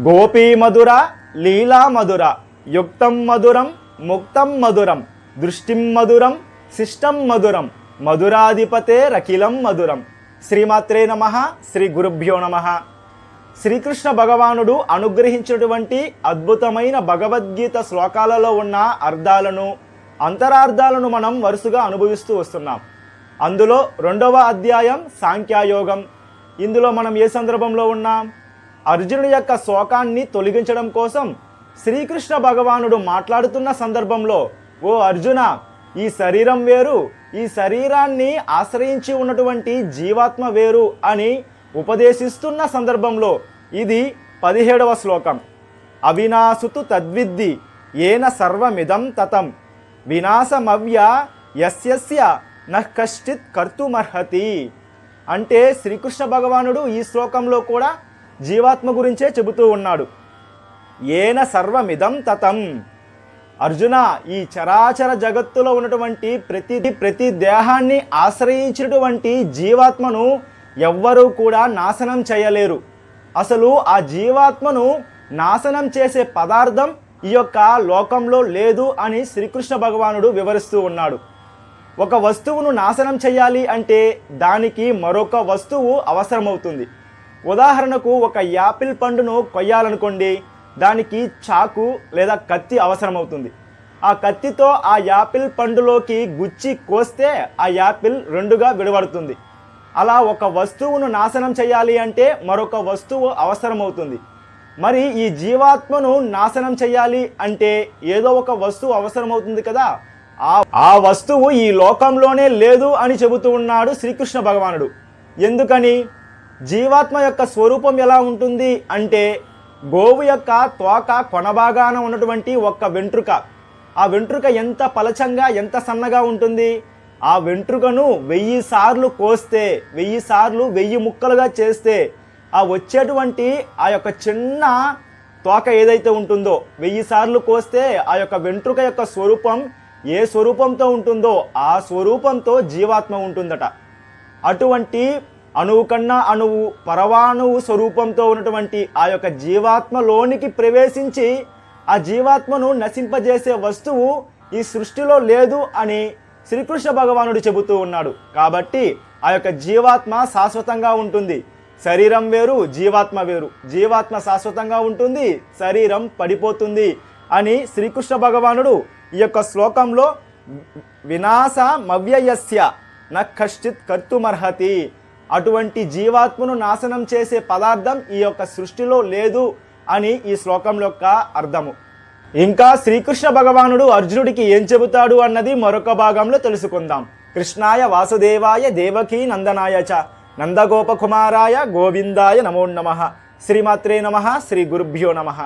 గోపీ మధుర లీలా మధుర యుక్తం మధురం ముక్తం మధురం దృష్టిం మధురం శిష్టం మధురం మధురాధిపతే రకిలం మధురం. శ్రీమాత్రే నమః. శ్రీ గురుభ్యో నమః. శ్రీకృష్ణ భగవానుడు అనుగ్రహించినటువంటి అద్భుతమైన భగవద్గీత శ్లోకాలలో ఉన్న అర్థాలను అంతరార్థాలను మనం వరుసగా అనుభవిస్తూ వస్తున్నాం. అందులో 2వ అధ్యాయం సాంఖ్యయోగం. ఇందులో మనం ఏ సందర్భంలో ఉన్నాం? అర్జునుడి యొక్క శోకాన్ని తొలగించడం కోసం శ్రీకృష్ణ భగవానుడు మాట్లాడుతున్న సందర్భంలో, ఓ అర్జున, ఈ శరీరం వేరు, ఈ శరీరాన్ని ఆశ్రయించి ఉన్నటువంటి జీవాత్మ వేరు అని ఉపదేశిస్తున్న సందర్భంలో ఇది 17వ శ్లోకం. అవినాశుతు తద్విద్ది ఏన సర్వమిదం తతం వినాశమవ్య యస్యస్య నః కశ్చిత్ కర్తుమర్హతి. అంటే శ్రీకృష్ణ భగవానుడు ఈ శ్లోకంలో కూడా జీవాత్మ గురించే చెబుతూ ఉన్నాడు. ఏన సర్వమిదం తతం. అర్జున, ఈ చరాచర జగత్తులో ఉన్నటువంటి ప్రతి దేహాన్ని ఆశ్రయించినటువంటి జీవాత్మను ఎవ్వరూ కూడా నాశనం చేయలేరు. అసలు ఆ జీవాత్మను నాశనం చేసే పదార్థం ఈ యొక్క లోకంలో లేదు అని శ్రీకృష్ణ భగవానుడు వివరిస్తూ ఉన్నాడు. ఒక వస్తువును నాశనం చేయాలి అంటే దానికి మరొక వస్తువు అవసరమవుతుంది. ఉదాహరణకు, ఒక యాపిల్ పండును కొయ్యాలనుకోండి, దానికి చాకు లేదా కత్తి అవసరమవుతుంది. ఆ కత్తితో ఆ యాపిల్ పండులోకి గుచ్చి కోస్తే ఆ యాపిల్ 2గా విడబడుతుంది. అలా ఒక వస్తువును నాశనం చేయాలి అంటే మరొక వస్తువు అవసరమవుతుంది. మరి ఈ జీవాత్మను నాశనం చేయాలి అంటే ఏదో ఒక వస్తువు అవసరమవుతుంది కదా. ఆ వస్తువు ఈ లోకంలోనే లేదు అని చెబుతూ ఉన్నాడు శ్రీకృష్ణ భగవానుడు. ఎందుకని? జీవాత్మ యొక్క స్వరూపం ఎలా ఉంటుంది అంటే, గోవు యొక్క తోక కొనభాగాన ఉన్నటువంటి ఒక్క వెంట్రుక, ఆ వెంట్రుక ఎంత పలచంగా ఎంత సన్నగా ఉంటుంది. ఆ వెంట్రుకను 1000 సార్లు కోస్తే, 1000 సార్లు 1000 ముక్కలుగా చేస్తే ఆ వచ్చేటువంటి ఆ యొక్క చిన్న తోక ఏదైతే ఉంటుందో, 1000 సార్లు కోస్తే ఆ యొక్క వెంట్రుక యొక్క స్వరూపం ఏ స్వరూపంతో ఉంటుందో ఆ స్వరూపంతో జీవాత్మ ఉంటుందట. అటువంటి అణువు కన్నా అణువు, పరమాణువు స్వరూపంతో ఉన్నటువంటి ఆ యొక్క జీవాత్మలోనికి ప్రవేశించి ఆ జీవాత్మను నశింపజేసే వస్తువు ఈ సృష్టిలో లేదు అని శ్రీకృష్ణ భగవానుడు చెబుతూ ఉన్నాడు. కాబట్టి ఆ యొక్క జీవాత్మ శాశ్వతంగా ఉంటుంది. శరీరం వేరు, జీవాత్మ వేరు. జీవాత్మ శాశ్వతంగా ఉంటుంది, శరీరం పడిపోతుంది అని శ్రీకృష్ణ భగవానుడు ఈ యొక్క శ్లోకంలో వినాశమవ్యయస్య న కశ్చిత్ కర్తుమర్హతి, అటువంటి జీవాత్మను నాశనం చేసే పదార్థం ఈ యొక్క సృష్టిలో లేదు అని ఈ శ్లోకం యొక్క అర్థము. ఇంకా శ్రీకృష్ణ భగవానుడు అర్జునుడికి ఏం చెబుతాడు అన్నది మరొక భాగంలో తెలుసుకుందాం. కృష్ణాయ వాసుదేవాయ దేవకీ నందనాయ చ నందగోపకుమారాయ గోవిందాయ నమో నమః. శ్రీమాత్రే నమః. శ్రీ గురుభ్యో నమః.